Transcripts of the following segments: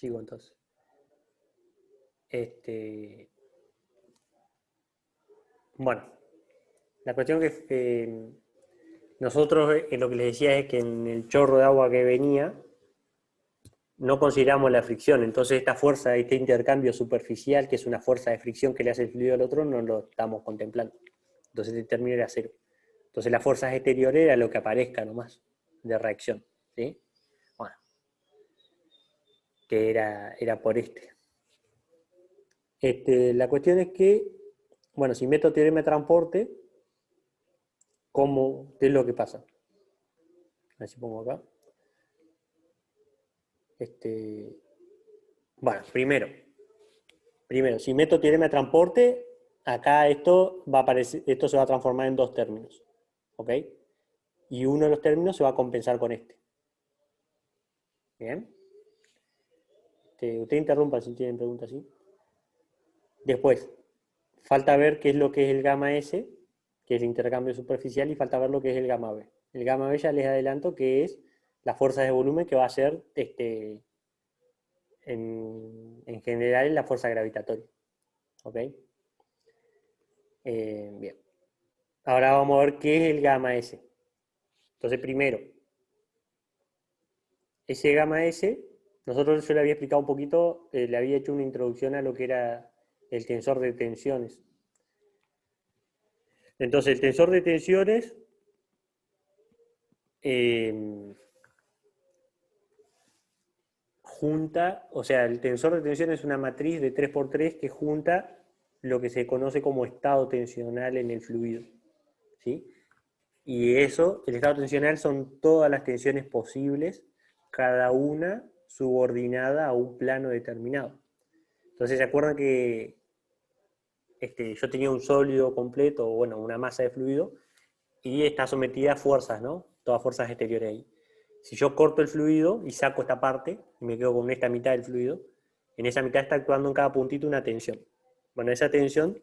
Sigo entonces. Bueno, la cuestión que nosotros lo que les decía es que en el chorro de agua que venía no consideramos la fricción, entonces esta fuerza, este intercambio superficial, que es una fuerza de fricción que le hace el fluido al otro, no lo estamos contemplando. Entonces el término era cero. Entonces las fuerzas exteriores era lo que aparezca nomás de reacción. ¿Sí? Bueno, que era por la cuestión es que, bueno, si meto teorema de transporte, ¿qué es lo que pasa? A ver si pongo acá. Bueno, primero, si meto teorema de transporte, acá esto se va a transformar en dos términos. ¿Ok? Y uno de los términos se va a compensar con este. ¿Bien? Usted interrumpa si tienen preguntas, ¿sí? Después, falta ver qué es lo que es el gamma S, que es el intercambio superficial, y falta ver lo que es el gamma B. El gamma B ya les adelanto que es la fuerza de volumen que va a ser en general la fuerza gravitatoria. ¿Ok? Bien. Ahora vamos a ver qué es el gamma S. Entonces, primero, ese gamma S, yo le había explicado un poquito, le había hecho una introducción a lo que era el tensor de tensiones. Entonces, el tensor de tensiones junta, o sea, el tensor de tensiones es una matriz de 3×3 que junta lo que se conoce como estado tensional en el fluido. ¿Sí? Y eso, el estado tensional son todas las tensiones posibles, cada una subordinada a un plano determinado. Entonces, ¿se acuerdan que yo tenía un sólido completo, o bueno, una masa de fluido, y está sometida a fuerzas, ¿no? Todas fuerzas exteriores ahí. Si yo corto el fluido y saco esta parte, y me quedo con esta mitad del fluido, en esa mitad está actuando en cada puntito una tensión. Bueno, esa tensión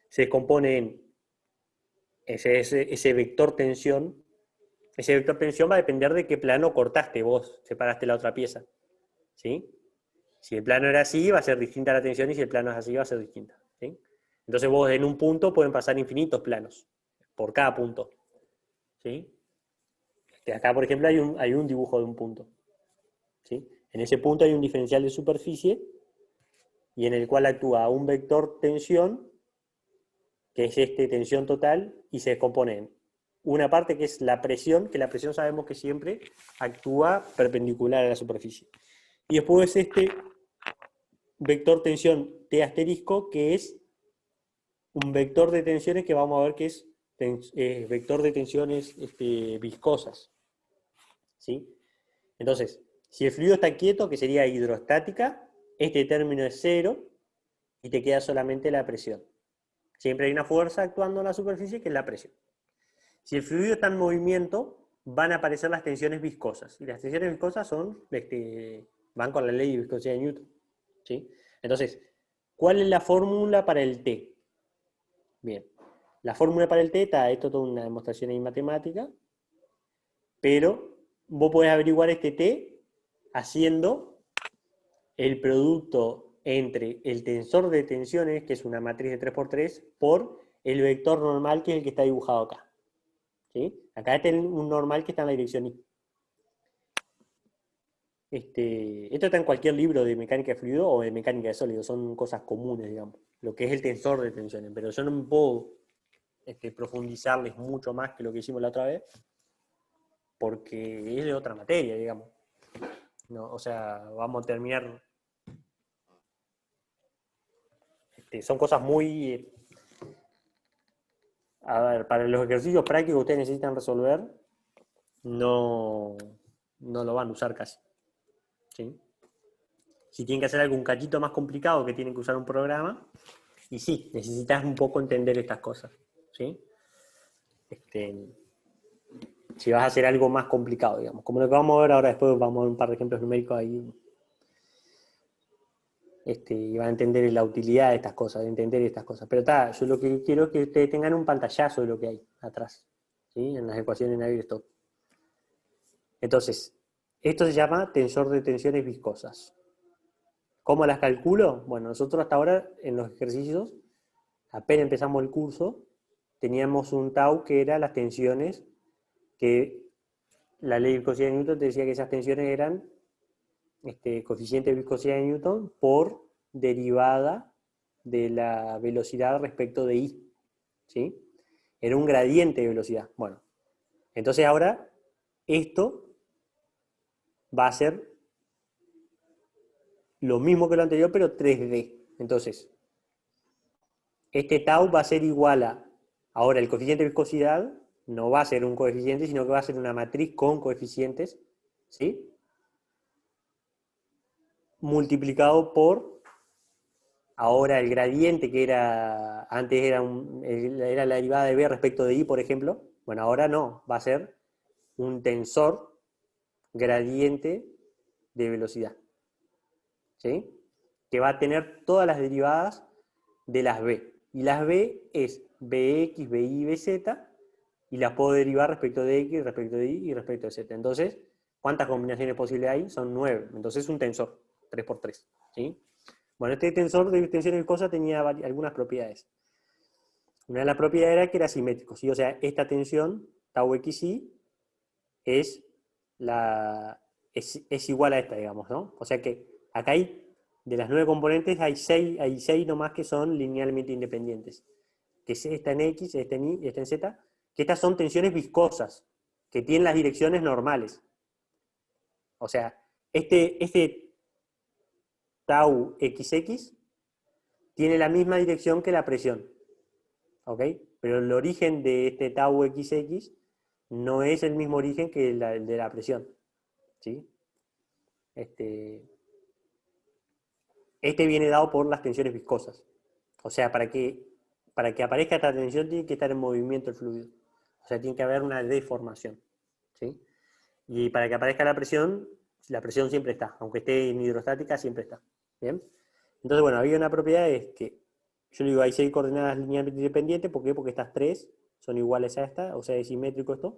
se descompone en ese vector tensión. Ese vector tensión va a depender de qué plano cortaste vos, separaste la otra pieza. ¿Sí? Si el plano era así, va a ser distinta la tensión, y si el plano es así, va a ser distinta. ¿Sí? Entonces vos en un punto pueden pasar infinitos planos, por cada punto. ¿Sí? Acá, por ejemplo, hay un dibujo de un punto. ¿Sí? En ese punto hay un diferencial de superficie y en el cual actúa un vector tensión, que es tensión total, y se descompone en una parte que es la presión, que la presión sabemos que siempre actúa perpendicular a la superficie. Y después este vector tensión T asterisco, que es un vector de tensiones que vamos a ver que es vector de tensiones viscosas. ¿Sí? Entonces, si el fluido está quieto, que sería hidrostática, este término es cero y te queda solamente la presión. Siempre hay una fuerza actuando en la superficie que es la presión. Si el fluido está en movimiento, van a aparecer las tensiones viscosas. Y las tensiones viscosas van con la ley de viscosidad de Newton. ¿Sí? Entonces, ¿cuál es la fórmula para el T? Bien, la fórmula para el T esto es toda una demostración ahí matemática, pero vos podés averiguar este T haciendo el producto entre el tensor de tensiones, que es una matriz de 3×3, por el vector normal, que es el que está dibujado acá. ¿Sí? Acá está un normal que está en la dirección Y. Esto está en cualquier libro de mecánica de fluido o de mecánica de sólidos, son cosas comunes, digamos, lo que es el tensor de tensiones, pero yo no me puedo profundizarles mucho más que lo que hicimos la otra vez, porque es de otra materia, digamos. No, o sea, vamos a terminar. Son cosas muy. A ver, para los ejercicios prácticos que ustedes necesitan resolver, no, no lo van a usar casi. ¿Sí? Si tienen que hacer algún cachito más complicado, que tienen que usar un programa, y sí, necesitas un poco entender estas cosas. ¿Sí? Si vas a hacer algo más complicado, digamos. Como lo que vamos a ver ahora, después vamos a ver un par de ejemplos numéricos ahí. Y van a entender la utilidad de estas cosas, de entender estas cosas. Pero yo lo que quiero es que ustedes tengan un pantallazo de lo que hay atrás, ¿sí? En las ecuaciones de Navier-Stokes. Entonces, esto se llama tensor de tensiones viscosas. ¿Cómo las calculo? Bueno, nosotros hasta ahora en los ejercicios, apenas empezamos el curso, teníamos un tau que era las tensiones, que la ley de viscosidad de Newton te decía que esas tensiones eran coeficiente de viscosidad de Newton por derivada de la velocidad respecto de I. ¿Sí? Era un gradiente de velocidad. Bueno, entonces ahora esto va a ser lo mismo que lo anterior, pero 3D. Entonces, este tau va a ser igual a, ahora el coeficiente de viscosidad no va a ser un coeficiente, sino que va a ser una matriz con coeficientes, ¿sí? Multiplicado por, ahora el gradiente que era, antes era la derivada de B respecto de I, por ejemplo, bueno, ahora no, va a ser un tensor gradiente de velocidad, ¿sí? Que va a tener todas las derivadas de las B. Y las B es Bx, Bi, Bz, y las puedo derivar respecto de X, respecto de Y y respecto de Z. Entonces, ¿cuántas combinaciones posibles hay? Son 9. Entonces es un tensor, 3 por 3. ¿Sí? Bueno, este tensor de tensiones viscosas tenía algunas propiedades. Una de las propiedades era que era simétrico, ¿sí? O sea, esta tensión, tau xi, es, es igual a esta, digamos, ¿no? O sea que acá hay, de las 9 componentes, hay 6 nomás que son linealmente independientes. Que es esta en X, esta en Y y esta en Z, que estas son tensiones viscosas, que tienen las direcciones normales. O sea, este tau XX tiene la misma dirección que la presión, ¿ok? Pero el origen de este tau XX no es el mismo origen que el de la presión, ¿sí? Este, este viene dado por las tensiones viscosas. O sea, para que aparezca esta tensión tiene que estar en movimiento el fluido. O sea, tiene que haber una deformación, ¿sí? Y para que aparezca la presión siempre está, aunque esté en hidrostática, siempre está. ¿Bien? Entonces, bueno, había una propiedad es que, yo le digo, hay 6 coordenadas linealmente independientes, ¿por qué? Porque estas 3 son iguales a esta, o sea, es simétrico esto.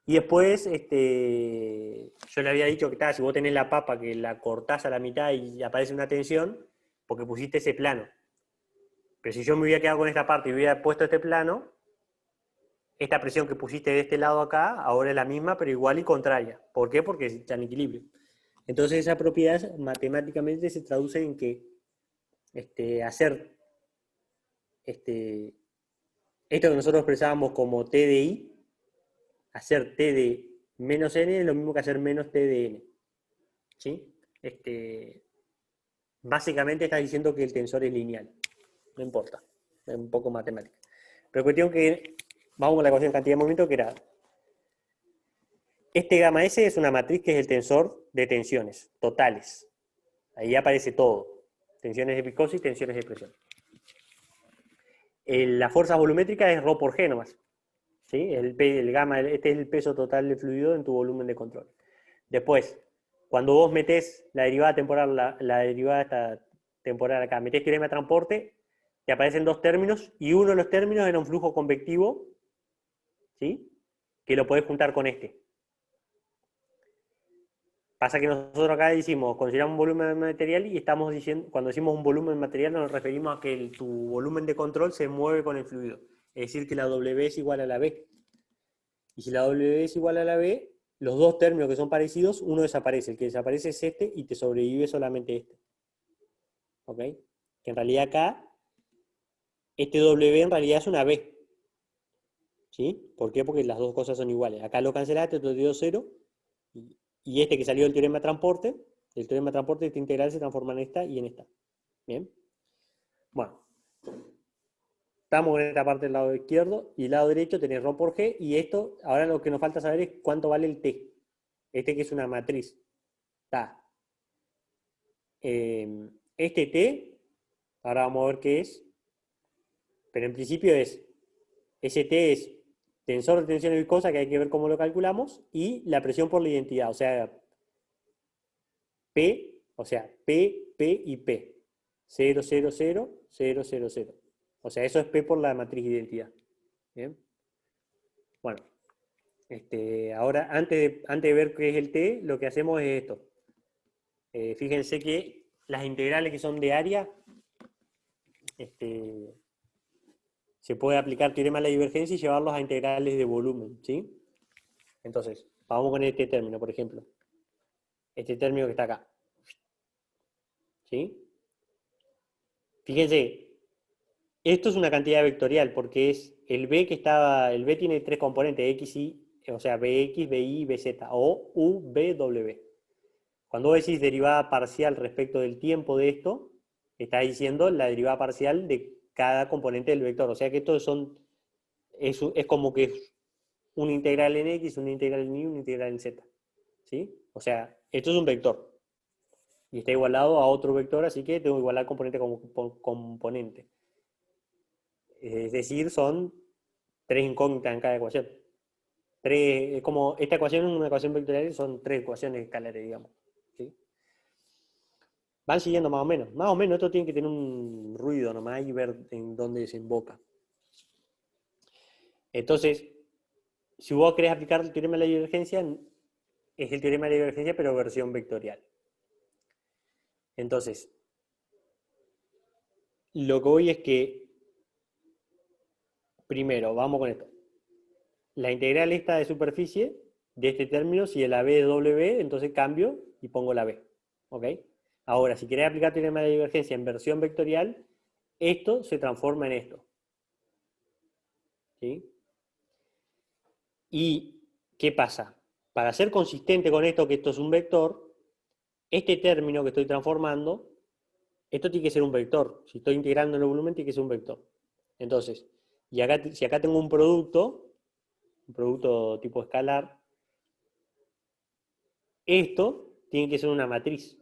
Y después, yo le había dicho que si vos tenés la papa que la cortás a la mitad y aparece una tensión, porque pusiste ese plano. Pero si yo me hubiera quedado con esta parte y hubiera puesto este plano, esta presión que pusiste de este lado acá, ahora es la misma, pero igual y contraria. ¿Por qué? Porque está en equilibrio. Entonces esa propiedad matemáticamente se traduce en que hacer esto que nosotros expresábamos como T de I, hacer T de menos N es lo mismo que hacer menos T de N. ¿Sí? Básicamente estás diciendo que el tensor es lineal. No importa. Es un poco matemática. Pero cuestión que, vamos con la ecuación de cantidad de movimiento, que era, este gamma S es una matriz que es el tensor de tensiones totales. Ahí aparece todo. Tensiones de viscosidad y tensiones de presión. La fuerza volumétrica es ρ por G nomás. ¿Sí? El gamma, este es el peso total del fluido en tu volumen de control. Después, cuando vos metés la derivada temporal, la derivada esta temporal acá, metés teorema de transporte, te aparecen dos términos, y uno de los términos era un flujo convectivo, ¿sí? Que lo podés juntar con este. Pasa que nosotros acá decimos, consideramos un volumen de material y estamos diciendo, cuando decimos un volumen de material nos referimos a que tu volumen de control se mueve con el fluido. Es decir, que la W es igual a la B. Y si la W es igual a la B, los dos términos que son parecidos, uno desaparece. El que desaparece es este y te sobrevive solamente este. ¿Ok? Que en realidad acá, este W en realidad es una B. ¿Sí? ¿Por qué? Porque las dos cosas son iguales. Acá lo cancelaste, te dio 0. Y este que salió del teorema de transporte, el teorema de transporte, esta integral se transforma en esta y en esta. ¿Bien? Bueno. Estamos en esta parte del lado izquierdo y el lado derecho tenés ρ por G, y esto, ahora lo que nos falta saber es cuánto vale el T. Este que es una matriz. Está. Este T, ahora vamos a ver qué es, pero en principio ese T es tensor de tensiones viscosas, que hay que ver cómo lo calculamos, y la presión por la identidad, o sea, P, o sea, P y P. 0, 0, 0, 0, 0, 0. O sea, eso es P por la matriz de identidad. ¿Bien? Bueno, ahora, antes de ver qué es el T, lo que hacemos es esto. Fíjense que las integrales que son de área, se puede aplicar teorema de la divergencia y llevarlos a integrales de volumen, ¿sí? Entonces, vamos con este término, por ejemplo. Este término que está acá. ¿Sí? Fíjense, esto es una cantidad vectorial porque es el B que estaba, el B tiene tres componentes, X, Y, o sea, BX, BY, BZ, o U, B, W. Cuando vos decís derivada parcial respecto del tiempo de esto, está diciendo la derivada parcial de cada componente del vector. O sea que estos son, es como que es una integral en X, una integral en Y, una integral en Z. ¿Sí? O sea, esto es un vector. Y está igualado a otro vector, así que tengo que igualar componente con componente. Es decir, son tres incógnitas en cada ecuación. Es como esta ecuación es una ecuación vectorial, son tres ecuaciones escalares, digamos. ¿Sí? Van siguiendo más o menos. Más o menos esto tiene que tener un ruido nomás y ver en dónde desemboca. Entonces, si vos querés aplicar el teorema de la divergencia, es el teorema de la divergencia, pero versión vectorial. Entonces, lo que voy es que, primero, vamos con esto. La integral esta de superficie de este término, si es la B es W, entonces cambio y pongo la B. ¿Ok? Ahora, si querés aplicar el teorema de la divergencia en versión vectorial, esto se transforma en esto. ¿Sí? ¿Y qué pasa? Para ser consistente con esto, que esto es un vector, este término que estoy transformando, esto tiene que ser un vector. Si estoy integrando en el volumen, tiene que ser un vector. Entonces, y acá, si acá tengo un producto tipo escalar, esto tiene que ser una matriz.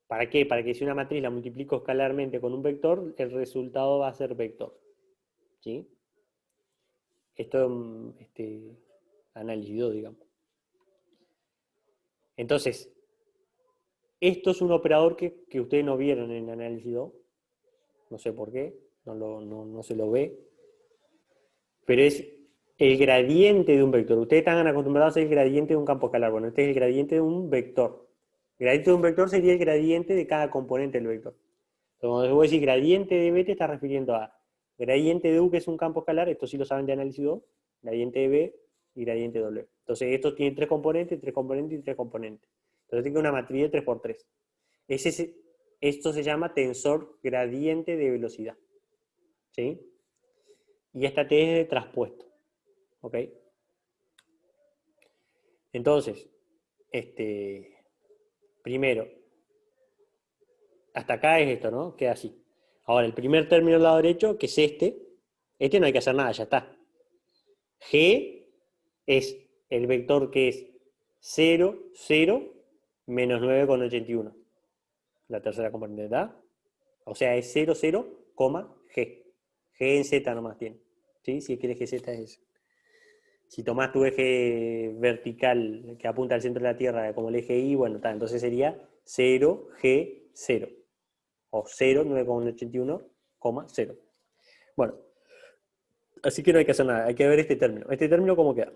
¿Para qué? Para que si una matriz la multiplico escalarmente con un vector, el resultado va a ser vector. ¿Sí? Esto es análisis 2, digamos. Entonces, esto es un operador que ustedes no vieron en análisis 2. No sé por qué, no se lo ve. Pero es el gradiente de un vector. Ustedes están acostumbrados a el gradiente de un campo escalar. Bueno, este es el gradiente de un vector. El gradiente de un vector sería el gradiente de cada componente del vector. Entonces, cuando voy a decir gradiente de B, te está refiriendo a gradiente de U, que es un campo escalar, esto sí lo saben de análisis 2, gradiente de B y gradiente de W. Entonces, esto tiene tres componentes, tres componentes y tres componentes. Entonces, tiene una matriz de 3×3. Esto se llama tensor gradiente de velocidad. ¿Sí? Y esta T es de traspuesto. ¿Ok? Entonces, primero, hasta acá es esto, ¿no? Queda así. Ahora, el primer término del lado derecho, que es este no hay que hacer nada, ya está. G es el vector que es 0, 0, menos 9,81. La tercera componente, ¿verdad? O sea, es 0, 0, G. G en Z nomás tiene. ¿Sí? Si quieres que Z es. Si tomás tu eje vertical que apunta al centro de la Tierra como el eje Y, bueno, entonces sería 0G0. O 0, 9,81, 0. Bueno, así que no hay que hacer nada, hay que ver este término. ¿Este término cómo queda?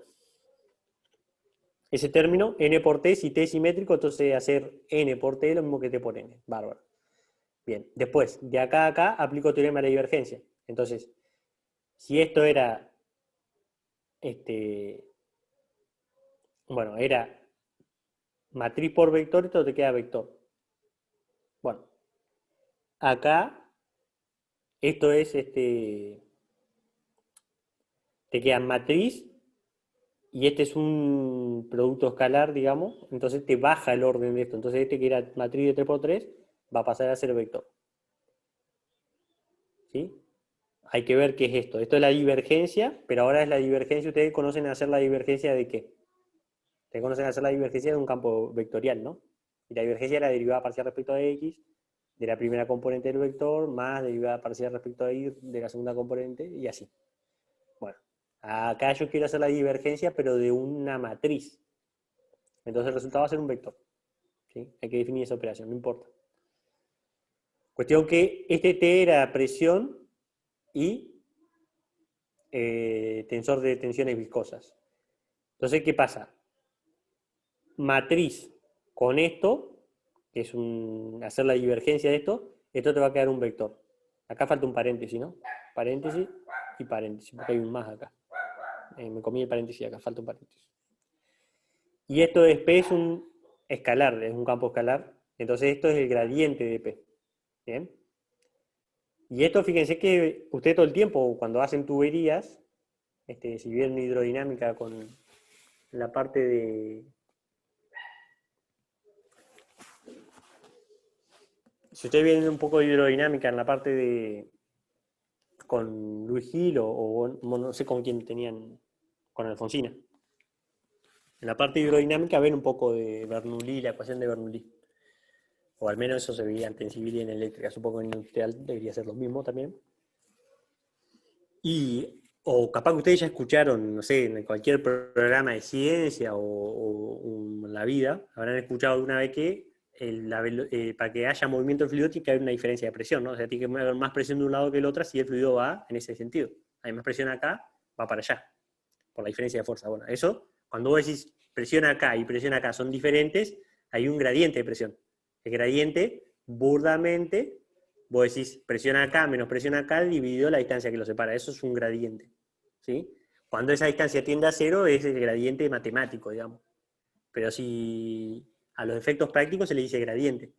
Ese término, n por t, si t es simétrico, entonces hacer n por t lo mismo que t por n. Bárbaro. Bien, después, de acá a acá, aplico teorema de la divergencia. Entonces, si esto era, bueno, era matriz por vector, esto te queda vector. Bueno, acá, esto es, te queda matriz, y este es un producto escalar, digamos, entonces te baja el orden de esto. Entonces este que era matriz de 3×3 va a pasar a ser vector. ¿Sí? Hay que ver qué es esto. Esto es la divergencia, pero ahora es la divergencia. Ustedes conocen hacer la divergencia de qué. Ustedes conocen hacer la divergencia de un campo vectorial, ¿no? Y la divergencia es la derivada parcial respecto a X de la primera componente del vector más derivada parcial respecto a Y de la segunda componente y así. Bueno, acá yo quiero hacer la divergencia, pero de una matriz. Entonces el resultado va a ser un vector. ¿Sí? Hay que definir esa operación, no importa. Cuestión que este T era presión y tensor de tensiones viscosas. Entonces, ¿qué pasa? Matriz con esto que es hacer la divergencia de esto te va a quedar un vector. Acá falta un paréntesis, ¿no? Paréntesis y paréntesis, porque hay un más acá. Me comí el paréntesis acá, falta un paréntesis. Y esto de P es un escalar, es un campo escalar. Entonces esto es el gradiente de P. ¿Bien? Y esto, fíjense que usted todo el tiempo, cuando hacen tuberías, si vieron hidrodinámica con la parte de... Si ustedes vienen un poco de hidrodinámica en la parte de... con Luis Gil o no sé con quién tenían, con Alfonsina. En la parte hidrodinámica ven un poco de Bernoulli, la ecuación de Bernoulli. O al menos eso se veía en civil y en eléctrica. Supongo que en industrial debería ser lo mismo también. O capaz que ustedes ya escucharon, no sé, en cualquier programa de ciencia o en la vida, habrán escuchado alguna vez que para que haya movimiento del fluido tiene que haber una diferencia de presión, ¿no? O sea, tiene que haber más presión de un lado que el otro si el fluido va en ese sentido. Hay más presión acá, va para allá, por la diferencia de fuerza. Bueno, eso, cuando vos decís presión acá y presión acá son diferentes, hay un gradiente de presión. El gradiente, burdamente, vos decís presión acá menos presión acá dividido la distancia que lo separa. Eso es un gradiente. ¿Sí? Cuando esa distancia tiende a cero es el gradiente matemático, digamos. Pero si a los efectos prácticos se le dice gradiente.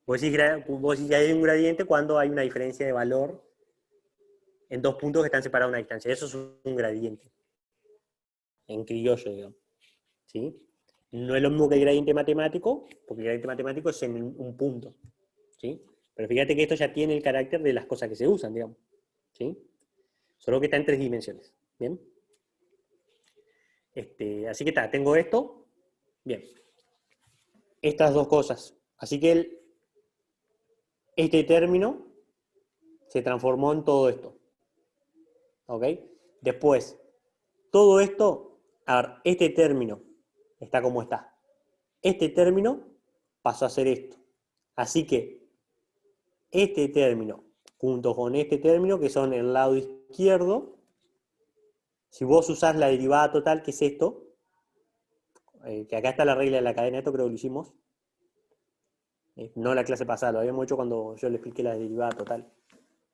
Vos decís que hay un gradiente cuando hay una diferencia de valor en dos puntos que están separados a una distancia. Eso es un gradiente. En criollo, digamos. ¿Sí? No es lo mismo que el gradiente matemático, porque el gradiente matemático es en un punto. ¿Sí? Pero fíjate que esto ya tiene el carácter de las cosas que se usan, digamos. ¿Sí? Solo que está en tres dimensiones. ¿Bien? Así que está, tengo esto. Bien. Estas dos cosas. Así que este término se transformó en todo esto. ¿Ok? Después, todo esto, a ver, este término está como está. Este término pasó a ser esto. Así que este término, junto con este término, que son el lado izquierdo, si vos usás la derivada total, que es esto, que acá está la regla de la cadena, esto creo que lo hicimos, no la clase pasada, lo habíamos hecho cuando yo le expliqué la derivada total.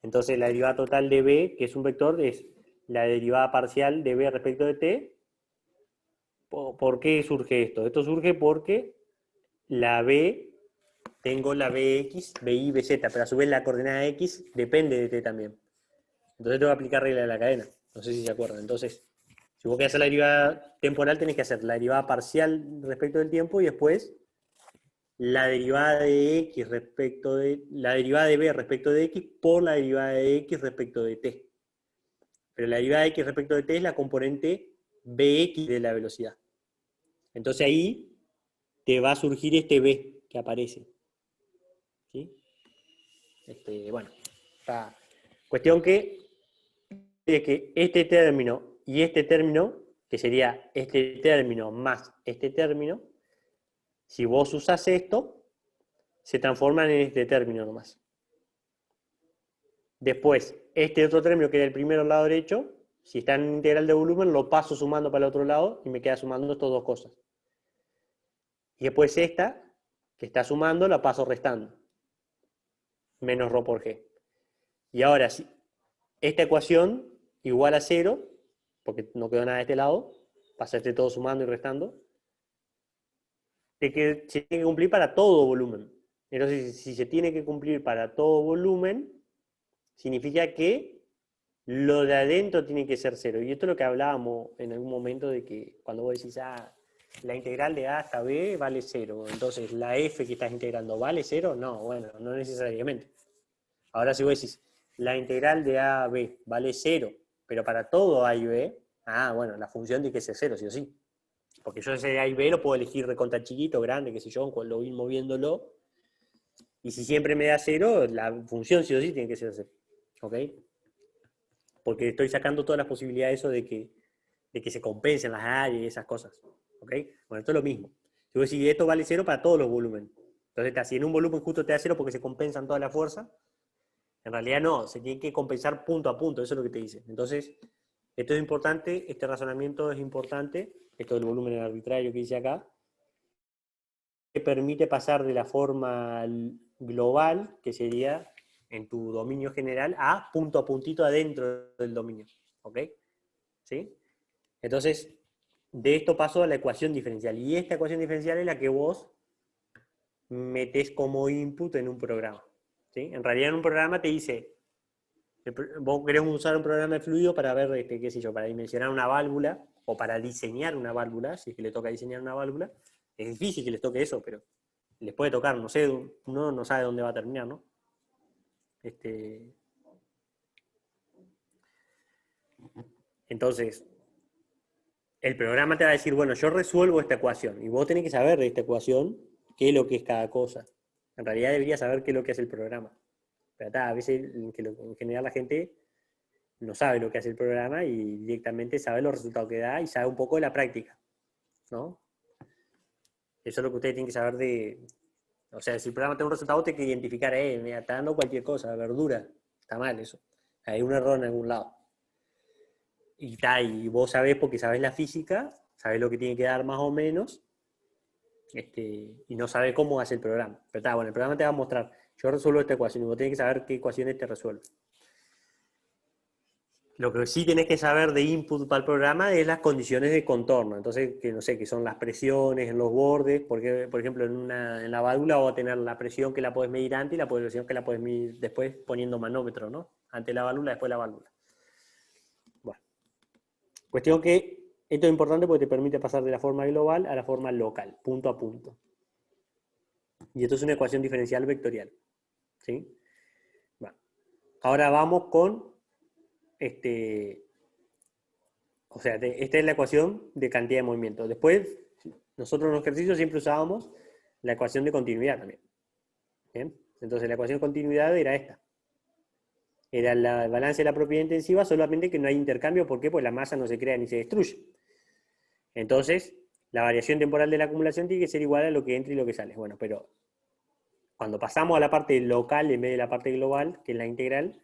Entonces la derivada total de b, que es un vector, es la derivada parcial de b respecto de t. ¿Por qué surge esto? Esto surge porque la b, tengo la bx, by, bz, pero a su vez la coordenada x depende de t también. Entonces tengo que aplicar regla de la cadena. No sé si se acuerdan. Entonces, si vos querés hacer la derivada temporal, tenés que hacer la derivada parcial respecto del tiempo y después la derivada de x respecto de... la derivada de b respecto de x por la derivada de x respecto de t. Pero la derivada de x respecto de t es la componente bx de la velocidad. Entonces ahí te va a surgir este b que aparece. ¿Sí? Bueno, está. Cuestión que este término y este término, que sería este término más este término, si vos usás esto, se transforman en este término nomás. Después, este otro término que era el primero al lado derecho, si está en integral de volumen, lo paso sumando para el otro lado y me queda sumando estas dos cosas. Y después esta, que está sumando, la paso restando. Menos ρ por g. Y ahora, si esta ecuación igual a 0, porque no quedó nada de este lado, pasa este todo sumando y restando, de que se tiene que cumplir para todo volumen. Entonces, si se tiene que cumplir para todo volumen, significa que lo de adentro tiene que ser 0. Y esto es lo que hablábamos en algún momento de que cuando vos decís, la integral de A hasta B vale 0. Entonces, ¿la F que estás integrando vale 0? No, bueno, no necesariamente. Ahora si vos decís, la integral de A a B vale 0, pero para todo A y B, bueno, la función tiene que ser 0, sí o sí. Porque yo ese A y B lo puedo elegir recontra chiquito, grande, qué sé yo, lo voy moviéndolo. Y si siempre me da 0, la función sí o sí tiene que ser 0. ¿Ok? Porque estoy sacando todas las posibilidades eso de que se compensen las áreas y esas cosas. ¿Ok? Bueno, esto es lo mismo. Si vos decís, esto vale 0 para todos los volúmenes. Entonces, si en un volumen justo te da 0 porque se compensan toda la fuerza, en realidad no, se tiene que compensar punto a punto, eso es lo que te dice. Entonces, esto es importante, este razonamiento es importante, esto del volumen arbitrario que dice acá, permite pasar de la forma global, que sería en tu dominio general, a puntito adentro del dominio. ¿Ok? ¿Sí? Entonces, de esto paso a la ecuación diferencial. Y esta ecuación diferencial es la que vos metés como input en un programa. ¿Sí? En realidad en un programa te dice, vos querés usar un programa de fluido para ver, qué sé yo, para dimensionar una válvula o para diseñar una válvula, si es que le toca diseñar una válvula. Es difícil que les toque eso, pero les puede tocar, no sé, uno no sabe dónde va a terminar, ¿no? Entonces, el programa te va a decir, bueno, yo resuelvo esta ecuación, y vos tenés que saber de esta ecuación qué es lo que es cada cosa. En realidad deberías saber qué es lo que hace el programa. Pero a veces en general la gente no sabe lo que hace el programa y directamente sabe los resultados que da y sabe un poco de la práctica, ¿no? Eso es lo que ustedes tienen que saber de... O sea, si el programa tiene un resultado, tiene que identificar, mira, está dando cualquier cosa, verdura, está mal eso. Hay un error en algún lado. Y vos sabés porque sabés la física, sabés lo que tiene que dar más o menos, y no sabés cómo hace el programa. Pero está, bueno, el programa te va a mostrar, yo resuelvo esta ecuación, y vos tenés que saber qué ecuaciones te resuelve. Lo que sí tenés que saber de input para el programa es las condiciones de contorno. Entonces, que no sé, que son las presiones en los bordes, porque, por ejemplo, en la válvula vas a tener la presión que la podés medir antes y la presión que la podés medir después poniendo manómetro, ¿no? Antes la válvula, después la válvula. Bueno, cuestión que esto es importante porque te permite pasar de la forma global a la forma local, punto a punto. Y esto es una ecuación diferencial vectorial. ¿Sí? Bueno, ahora vamos con o sea, esta es la ecuación de cantidad de movimiento. Después, nosotros en los ejercicios siempre usábamos la ecuación de continuidad también. ¿Bien? Entonces la ecuación de continuidad era esta. Era el balance de la propiedad intensiva, solamente que no hay intercambio. ¿Por qué? Pues la masa no se crea ni se destruye. Entonces, la variación temporal de la acumulación tiene que ser igual a lo que entra y lo que sale. Bueno, pero cuando pasamos a la parte local en vez de la parte global, que es la integral,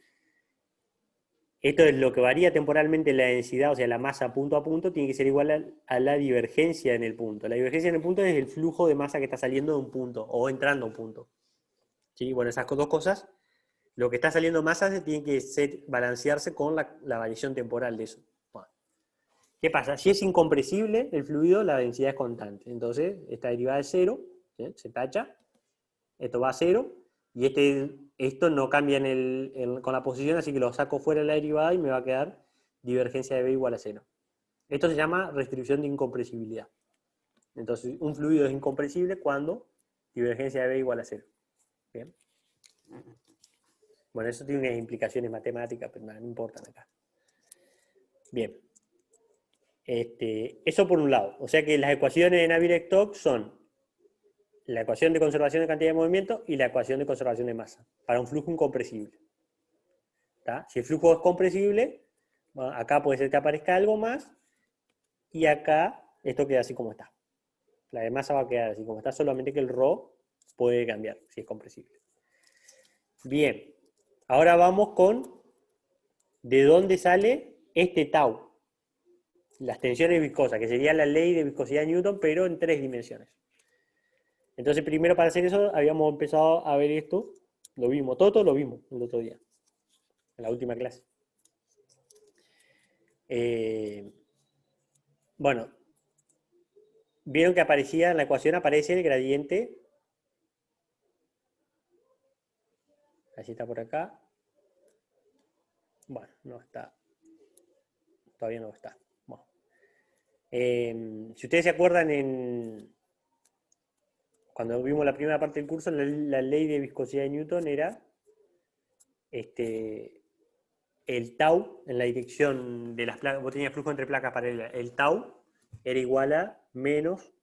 esto es lo que varía temporalmente la densidad, o sea, la masa punto a punto, tiene que ser igual a la divergencia en el punto. La divergencia en el punto es el flujo de masa que está saliendo de un punto o entrando a un punto. ¿Sí? Bueno, esas dos cosas, lo que está saliendo masa tiene que balancearse con la variación temporal de eso. Bueno, ¿qué pasa? Si es incompresible el fluido, la densidad es constante. Entonces, esta derivada es cero, ¿sí? Se tacha, esto va a cero, y esto no cambia con la posición, así que lo saco fuera de la derivada y me va a quedar divergencia de B igual a cero. Esto se llama restricción de incompresibilidad. Entonces, un fluido es incompresible cuando divergencia de B igual a cero. ¿Bien? Bueno, eso tiene unas implicaciones matemáticas, pero no importan acá. Bien. Eso por un lado. O sea que las ecuaciones de Navier-Stokes son la ecuación de conservación de cantidad de movimiento y la ecuación de conservación de masa, para un flujo incompresible. ¿Tá? Si el flujo es compresible, bueno, acá puede ser que aparezca algo más, y acá esto queda así como está. La de masa va a quedar así como está, solamente que el ρ puede cambiar si es compresible. Bien, ahora vamos con de dónde sale este tau. Las tensiones viscosas, que sería la ley de viscosidad de Newton, pero en 3 dimensiones. Entonces, primero para hacer eso, habíamos empezado a ver esto. Lo vimos, todo lo vimos el otro día, en la última clase. Bueno, vieron que aparecía en la ecuación, aparece el gradiente. Así está por acá. Bueno, no está. Todavía no está. Bueno. Si ustedes se acuerdan, cuando vimos la primera parte del curso, la ley de viscosidad de Newton era el tau en la dirección de las placas. Vos tenías flujo entre placas paralelas. El tau era igual a menos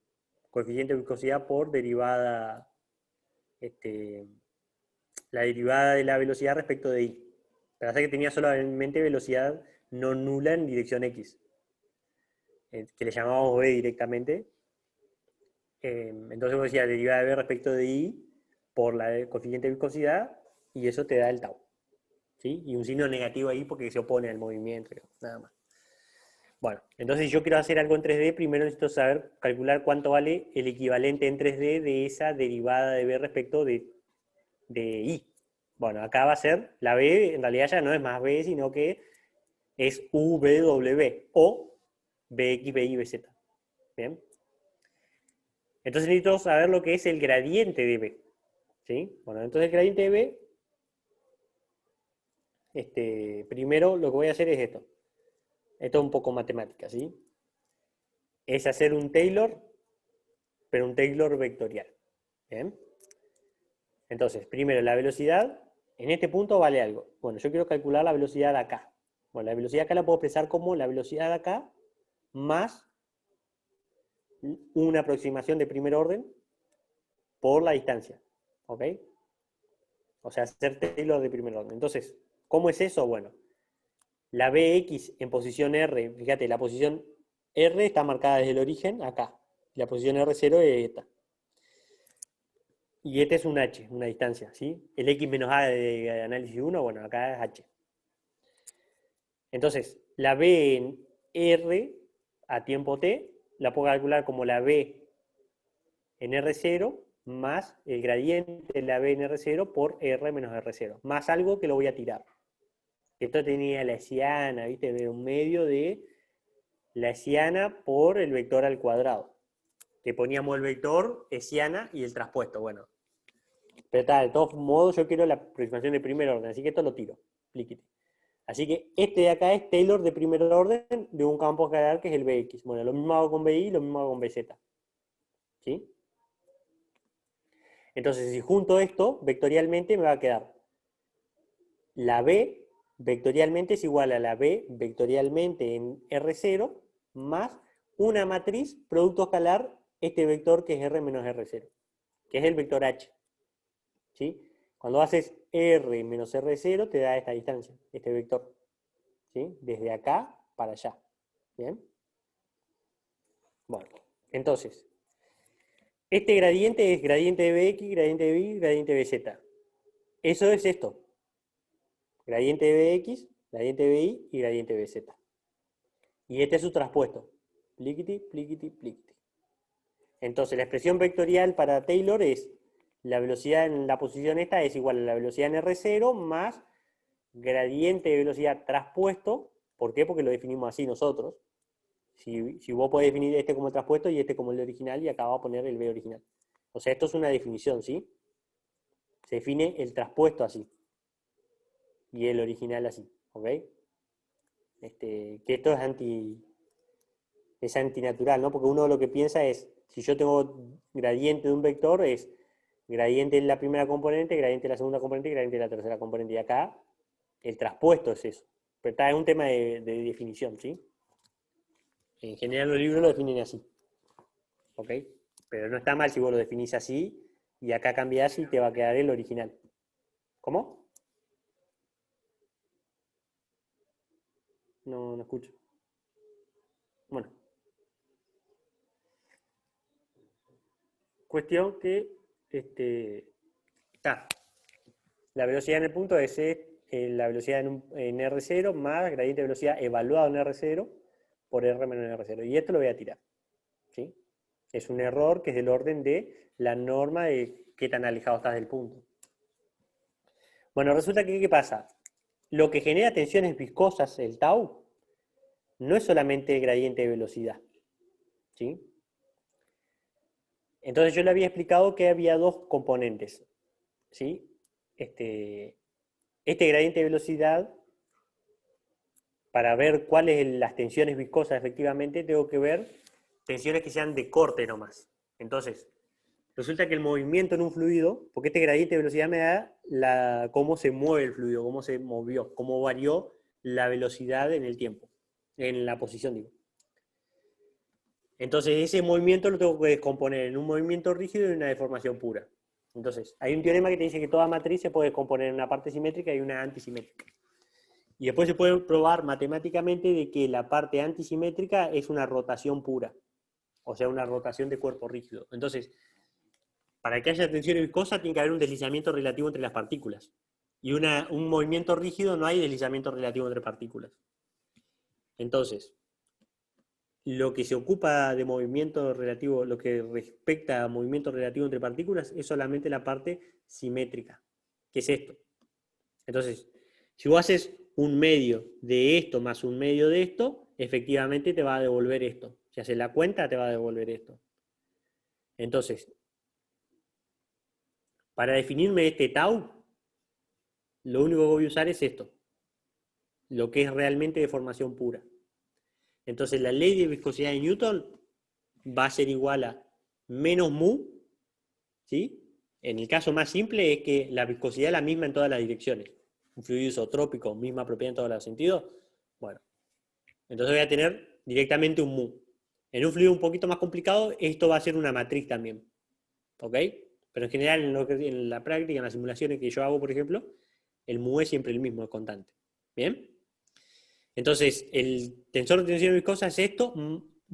coeficiente de viscosidad por derivada, la derivada de la velocidad respecto de i. Pero hace que tenía solamente velocidad no nula en dirección x, que le llamábamos v directamente. Entonces vos decías derivada de v respecto de i por la coeficiente de viscosidad, y eso te da el tau. ¿Sí? Y un signo negativo ahí porque se opone al movimiento, nada más. Bueno, entonces si yo quiero hacer algo en 3D, primero necesito saber calcular cuánto vale el equivalente en 3D de esa derivada de B respecto de I. Bueno, acá va a ser, la B en realidad ya no es más B, sino que es UBW o BX, BY, BZ. ¿Bien? Entonces necesito saber lo que es el gradiente de B. ¿Sí? Bueno, entonces el gradiente de B, primero lo que voy a hacer es esto. Esto es un poco matemática, ¿sí? Es hacer un Taylor, pero un Taylor vectorial. ¿Bien? Entonces, primero, la velocidad, en este punto vale algo. Bueno, yo quiero calcular la velocidad de acá. Bueno, la velocidad acá la puedo expresar como la velocidad de acá más una aproximación de primer orden por la distancia. ¿Ok? O sea, hacer Taylor de primer orden. Entonces, ¿cómo es eso? Bueno, la Bx en posición R, fíjate, la posición R está marcada desde el origen acá. La posición R0 es esta. Y este es un H, una distancia, ¿sí? El X menos A de análisis 1, bueno, acá es H. Entonces, la B en R a tiempo t, la puedo calcular como la B en R0 más el gradiente de la B en R0 por R menos R0, más algo que lo voy a tirar. Esto tenía la hessiana, ¿viste? De un medio de la hessiana por el vector al cuadrado. Que poníamos el vector hessiana y el traspuesto, bueno. Pero tal, de todos modos yo quiero la aproximación de primer orden, así que esto lo tiro. Pliquete. Así que este de acá es Taylor de primer orden de un campo escalar que es el Bx. Bueno, lo mismo hago con Bi, lo mismo hago con Bz. ¿Sí? Entonces, si junto esto, vectorialmente me va a quedar la B vectorialmente es igual a la B vectorialmente en R0 más una matriz producto escalar, este vector que es R menos R0, que es el vector H. ¿Sí? Cuando haces R menos R0 te da esta distancia, este vector. ¿Sí? Desde acá para allá. ¿Bien? Bueno, entonces, este gradiente es gradiente de Bx, gradiente de Y, gradiente de Bz. Eso es esto. Gradiente de Bx, gradiente de Y y gradiente de Bz. Y este es su traspuesto. Pliquiti, pliquiti, pliquiti. Entonces, la expresión vectorial para Taylor es la velocidad en la posición esta es igual a la velocidad en R0 más gradiente de velocidad traspuesto. ¿Por qué? Porque lo definimos así nosotros. Si vos podés definir este como el traspuesto y este como el original, y acá va a poner el B original. O sea, esto es una definición, ¿sí? Se define el traspuesto así. Y el original así, ¿ok? Que esto es antinatural, ¿no? Porque uno lo que piensa es, si yo tengo gradiente de un vector, es gradiente en la primera componente, gradiente en la segunda componente y gradiente en la tercera componente. Y acá el traspuesto es eso. Pero está, es un tema de definición, ¿sí? En general los libros lo definen así. ¿Ok? Pero no está mal si vos lo definís así y acá cambiás y te va a quedar el original. ¿Cómo? No, no escucho. Bueno. Cuestión que está. La velocidad en el punto es la velocidad en R0 más gradiente de velocidad evaluado en R0 por R menos en R0. Y esto lo voy a tirar. ¿Sí? Es un error que es del orden de la norma de qué tan alejado estás del punto. Bueno, resulta que, ¿qué pasa? Lo que genera tensiones viscosas, el tau, no es solamente el gradiente de velocidad. ¿Sí? Entonces yo le había explicado que había dos componentes. ¿Sí? Este gradiente de velocidad, para ver cuáles las tensiones viscosas efectivamente, tengo que ver tensiones que sean de corte nomás. Entonces, resulta que el movimiento en un fluido, porque este gradiente de velocidad me da cómo se mueve el fluido, cómo se movió, cómo varió la velocidad en el tiempo, en la posición, digo. Entonces, ese movimiento lo tengo que descomponer en un movimiento rígido y una deformación pura. Entonces, hay un teorema que te dice que toda matriz se puede descomponer en una parte simétrica y una antisimétrica. Y después se puede probar matemáticamente de que la parte antisimétrica es una rotación pura, o sea, una rotación de cuerpo rígido. Entonces, para que haya tensión viscosa tiene que haber un deslizamiento relativo entre las partículas. Y un movimiento rígido no hay deslizamiento relativo entre partículas. Entonces, lo que se ocupa de movimiento relativo, lo que respecta a movimiento relativo entre partículas, es solamente la parte simétrica, que es esto. Entonces, si vos haces un medio de esto más un medio de esto, efectivamente te va a devolver esto. Si haces la cuenta, te va a devolver esto. Entonces, para definirme este tau, lo único que voy a usar es esto, lo que es realmente deformación pura. Entonces, la ley de viscosidad de Newton va a ser igual a menos mu, ¿sí? En el caso más simple es que la viscosidad es la misma en todas las direcciones. Un fluido isotrópico, misma propiedad en todos los sentidos. Bueno, entonces voy a tener directamente un mu. En un fluido un poquito más complicado, esto va a ser una matriz también. ¿Ok? Pero en general, en la práctica, en las simulaciones que yo hago, por ejemplo, el mu es siempre el mismo, es constante. ¿Bien? Entonces, el tensor de tensión viscosa es esto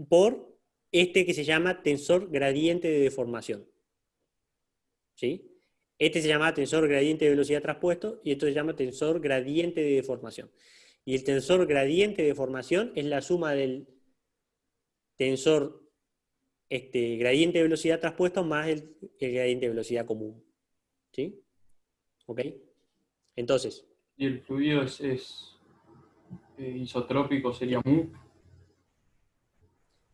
por este que se llama tensor gradiente de deformación. ¿Sí? Este se llama tensor gradiente de velocidad traspuesto y esto se llama tensor gradiente de deformación. Y el tensor gradiente de deformación es la suma del tensor gradiente de velocidad traspuesto más el gradiente de velocidad común. ¿Sí? ¿Ok? Entonces. Y el fluido es isotrópico, sería mu.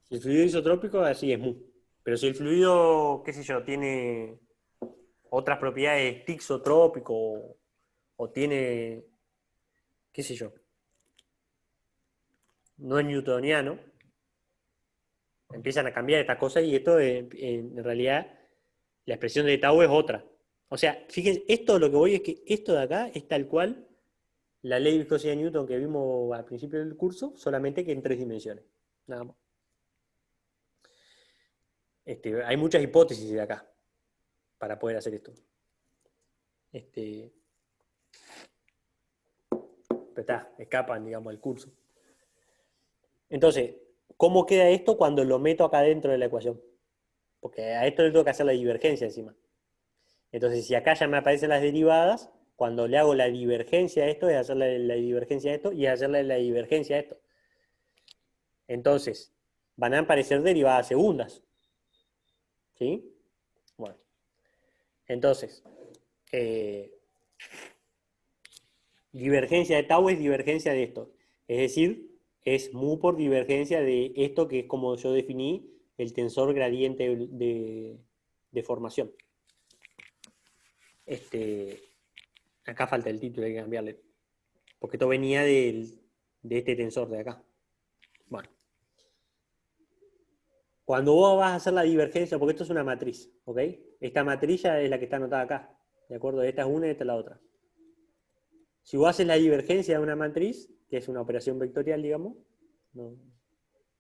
Si el fluido isotrópico, así es mu. Pero si el fluido, qué sé yo, tiene otras propiedades tixotrópico o tiene, qué sé yo, no es newtoniano, empiezan a cambiar estas cosas y esto en realidad la expresión de tau es otra. O sea, fíjense, esto lo que voy es que esto de acá es tal cual la ley de viscosidad de Newton que vimos al principio del curso, solamente que en 3 dimensiones. Nada más. Hay muchas hipótesis de acá para poder hacer esto. Pero está, escapan, digamos, al curso. Entonces, ¿cómo queda esto cuando lo meto acá dentro de la ecuación? Porque a esto le tengo que hacer la divergencia encima. Entonces, si acá ya me aparecen las derivadas, cuando le hago la divergencia a esto, es hacerle la divergencia a esto y hacerle la divergencia a esto. Entonces, van a aparecer derivadas segundas. ¿Sí? Bueno. Entonces, divergencia de tau es divergencia de esto. Es decir, es mu por divergencia de esto que es como yo definí el tensor gradiente de formación. Acá falta el título, hay que cambiarle. Porque esto venía de este tensor de acá. Bueno. Cuando vos vas a hacer la divergencia, porque esto es una matriz, ¿ok? Esta matriz ya es la que está anotada acá. ¿De acuerdo? Esta es una y esta es la otra. Si vos haces la divergencia de una matriz, que es una operación vectorial, digamos, ¿no?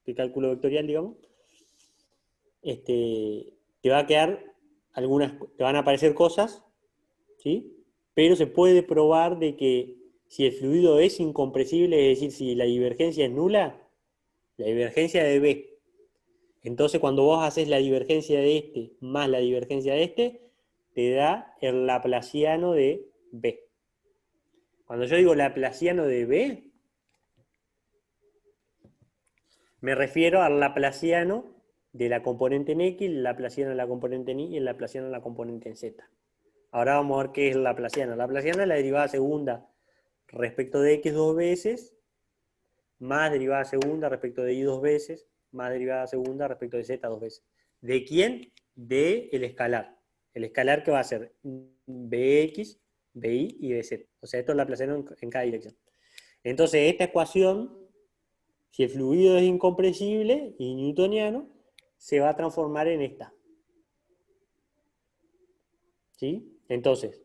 De cálculo vectorial, digamos, te va a quedar te van a aparecer cosas, ¿sí? Pero se puede probar de que si el fluido es incompresible, es decir, si la divergencia es nula, la divergencia de B. Entonces, cuando vos haces la divergencia de este más la divergencia de este, te da el laplaciano de B. Cuando yo digo laplaciano de B, me refiero al laplaciano de la componente en X, el laplaciano de la componente en Y y el laplaciano de la componente en Z. Ahora vamos a ver qué es el laplaciano. La laplaciano es la derivada segunda respecto de X dos veces, más derivada segunda respecto de Y dos veces, más derivada segunda respecto de Z dos veces. ¿De quién? De el escalar. El escalar que va a ser Bx, Bi y Bz. O sea, esto es laplaciano en cada dirección. Entonces, esta ecuación, si el fluido es incompresible y newtoniano, se va a transformar en esta. ¿Sí? Entonces,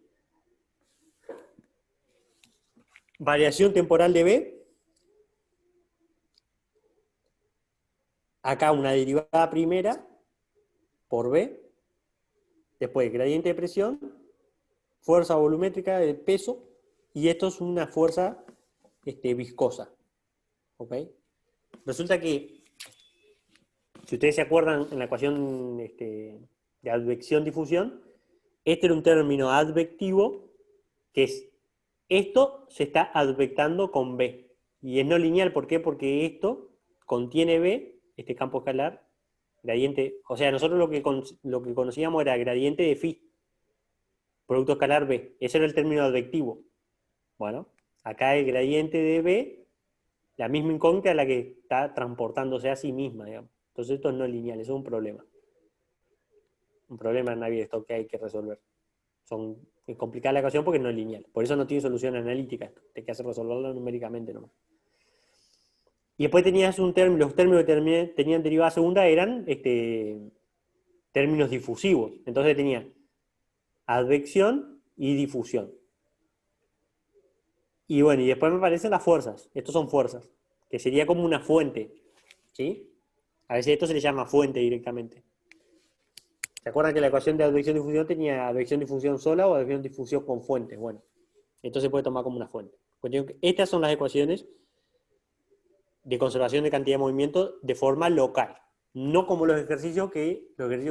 variación temporal de B. Acá una derivada primera por B. Después, gradiente de presión, fuerza volumétrica de peso, y esto es una fuerza viscosa. ¿Ok? Resulta que, si ustedes se acuerdan, en la ecuación de advección-difusión, este era un término advectivo, que es, esto se está advectando con B. Y es no lineal, ¿por qué? Porque esto contiene B, este campo escalar, gradiente, o sea, nosotros lo que conocíamos era gradiente de phi, producto escalar B. Ese era el término advectivo. Bueno, acá el gradiente de B, la misma incógnita es la que está transportándose a sí misma, digamos. Entonces esto es no lineal, eso es un problema. Un problema en Navier-Stokes que hay que resolver. Es complicada la ecuación porque no es lineal. Por eso no tiene solución analítica esto. Te que hacer resolverlo numéricamente nomás. Y después tenías un término, los términos que tenían derivada segunda eran términos difusivos. Entonces tenía advección y difusión. Y bueno, y después me aparecen las fuerzas. Estos son fuerzas, que sería como una fuente. ¿Sí? A veces esto se le llama fuente directamente. ¿Se acuerdan que la ecuación de advección y difusión tenía advección y difusión sola o advección y difusión con fuentes? Bueno, esto se puede tomar como una fuente. Estas son las ecuaciones de conservación de cantidad de movimiento de forma local. No como los ejercicios que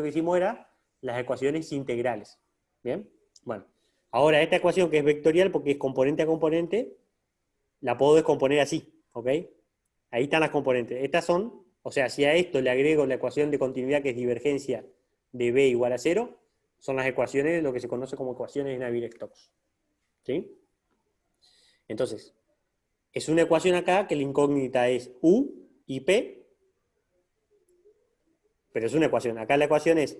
hicimos eran las ecuaciones integrales. ¿Bien? Bueno, ahora esta ecuación que es vectorial porque es componente a componente, la puedo descomponer así, ¿ok? Ahí están las componentes. Estas son, o sea, si a esto le agrego la ecuación de continuidad que es divergencia de B igual a 0, son las ecuaciones, lo que se conoce como ecuaciones de Navier-Stokes. ¿Sí? Entonces, es una ecuación acá que la incógnita es U y P, pero es una ecuación. Acá la ecuación es,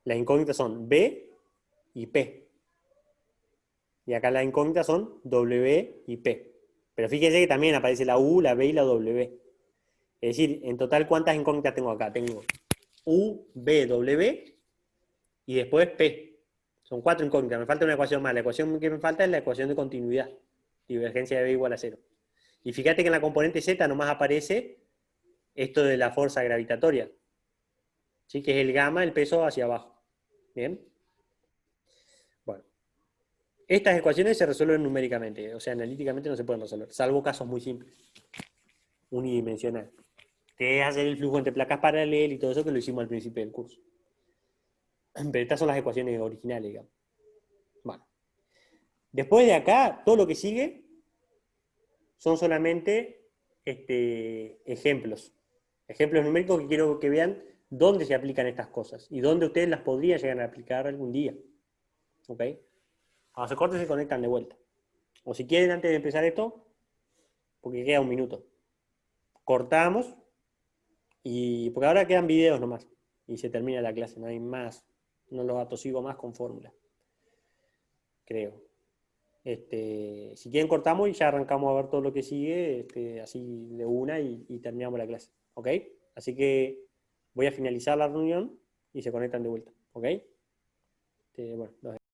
las incógnitas son B y P. Y acá las incógnitas son W y P. Pero fíjense que también aparece la U, la B y la W. Es decir, en total, ¿cuántas incógnitas tengo acá? Tengo U, B, W y después P. Son 4 incógnitas. Me falta una ecuación más. La ecuación que me falta es la ecuación de continuidad. Divergencia de B igual a 0. Y fíjate que en la componente Z nomás aparece esto de la fuerza gravitatoria. ¿Sí? Que es el gamma, el peso hacia abajo. ¿Bien? Bueno. Estas ecuaciones se resuelven numéricamente. O sea, analíticamente no se pueden resolver. Salvo casos muy simples. Unidimensional. Que es hacer el flujo entre placas paralelas y todo eso que lo hicimos al principio del curso. Pero estas son las ecuaciones originales, digamos. Bueno. Después de acá, todo lo que sigue son solamente ejemplos. Ejemplos numéricos que quiero que vean dónde se aplican estas cosas y dónde ustedes las podrían llegar a aplicar algún día. ¿Ok? Cuando se corten se conectan de vuelta. O si quieren, antes de empezar esto, porque queda un minuto, cortamos y porque ahora quedan videos nomás y se termina la clase, no hay más, no los atosigo más con fórmula, creo. Si quieren cortamos y ya arrancamos a ver todo lo que sigue, así de una y terminamos la clase, ¿ok? Así que voy a finalizar la reunión y se conectan de vuelta, ¿ok? Bueno,